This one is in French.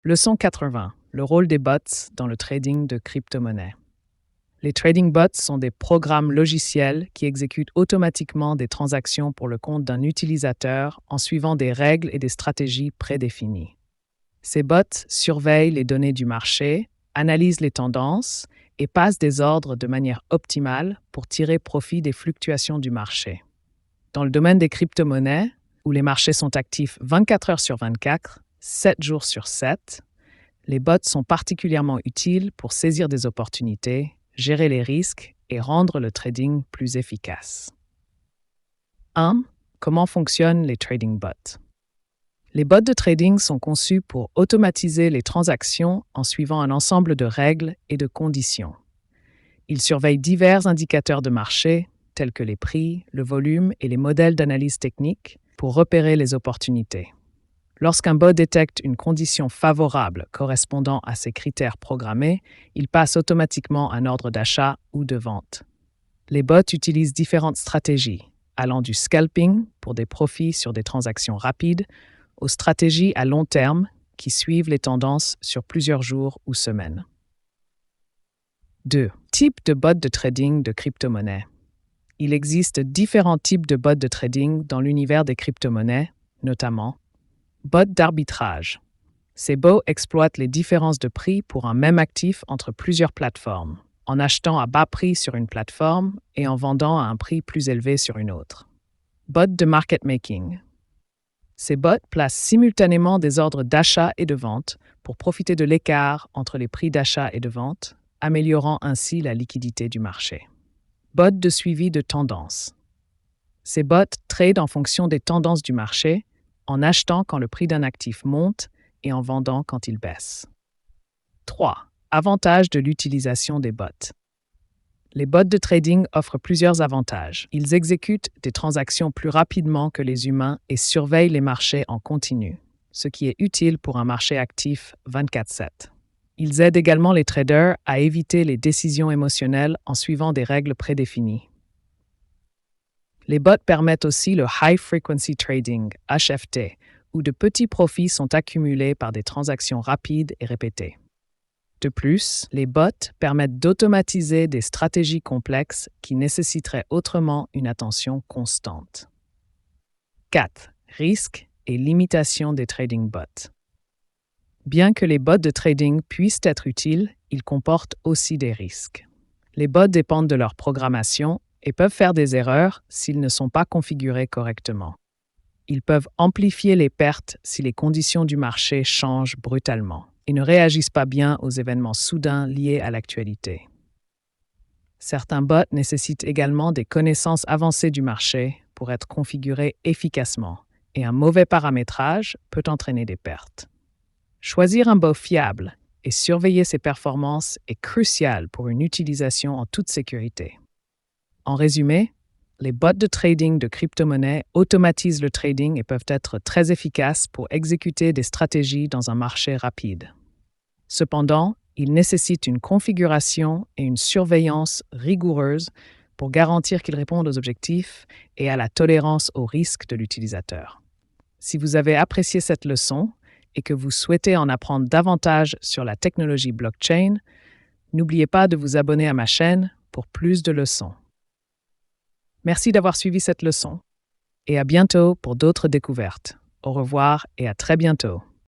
Leçon 80. Le rôle des bots dans le trading de crypto-monnaies. Les trading bots sont des programmes logiciels qui exécutent automatiquement des transactions pour le compte d'un utilisateur en suivant des règles et des stratégies prédéfinies. Ces bots surveillent les données du marché, analysent les tendances et passent des ordres de manière optimale pour tirer profit des fluctuations du marché. Dans le domaine des crypto-monnaies, où les marchés sont actifs 24 heures sur 24, 7 jours sur 7, les bots sont particulièrement utiles pour saisir des opportunités, gérer les risques et rendre le trading plus efficace. 1. Comment fonctionnent les trading bots? Les bots de trading sont conçus pour automatiser les transactions en suivant un ensemble de règles et de conditions. Ils surveillent divers indicateurs de marché, tels que les prix, le volume et les modèles d'analyse technique, pour repérer les opportunités. Lorsqu'un bot détecte une condition favorable correspondant à ces critères programmés, il passe automatiquement un ordre d'achat ou de vente. Les bots utilisent différentes stratégies, allant du scalping pour des profits sur des transactions rapides, aux stratégies à long terme qui suivent les tendances sur plusieurs jours ou semaines. 2. Type de bot de trading de crypto-monnaies. Il existe différents types de bots de trading dans l'univers des crypto-monnaies, notamment bots d'arbitrage. Ces bots exploitent les différences de prix pour un même actif entre plusieurs plateformes, en achetant à bas prix sur une plateforme et en vendant à un prix plus élevé sur une autre. Bots de market making. Ces bots placent simultanément des ordres d'achat et de vente pour profiter de l'écart entre les prix d'achat et de vente, améliorant ainsi la liquidité du marché. Bots de suivi de tendance. Ces bots tradent en fonction des tendances du marché, en achetant quand le prix d'un actif monte et en vendant quand il baisse. 3. Avantages de l'utilisation des bots. Les bots de trading offrent plusieurs avantages. Ils exécutent des transactions plus rapidement que les humains et surveillent les marchés en continu, ce qui est utile pour un marché actif 24/7. Ils aident également les traders à éviter les décisions émotionnelles en suivant des règles prédéfinies. Les bots permettent aussi le High Frequency Trading, HFT, où de petits profits sont accumulés par des transactions rapides et répétées. De plus, les bots permettent d'automatiser des stratégies complexes qui nécessiteraient autrement une attention constante. 4. Risques et limitations des trading bots. Bien que les bots de trading puissent être utiles, ils comportent aussi des risques. Les bots dépendent de leur programmation et peuvent faire des erreurs s'ils ne sont pas configurés correctement. Ils peuvent amplifier les pertes si les conditions du marché changent brutalement et ne réagissent pas bien aux événements soudains liés à l'actualité. Certains bots nécessitent également des connaissances avancées du marché pour être configurés efficacement, et un mauvais paramétrage peut entraîner des pertes. Choisir un bot fiable et surveiller ses performances est crucial pour une utilisation en toute sécurité. En résumé, les bots de trading de crypto-monnaies automatisent le trading et peuvent être très efficaces pour exécuter des stratégies dans un marché rapide. Cependant, ils nécessitent une configuration et une surveillance rigoureuses pour garantir qu'ils répondent aux objectifs et à la tolérance au risque de l'utilisateur. Si vous avez apprécié cette leçon et que vous souhaitez en apprendre davantage sur la technologie blockchain, n'oubliez pas de vous abonner à ma chaîne pour plus de leçons. Merci d'avoir suivi cette leçon et à bientôt pour d'autres découvertes. Au revoir et à très bientôt.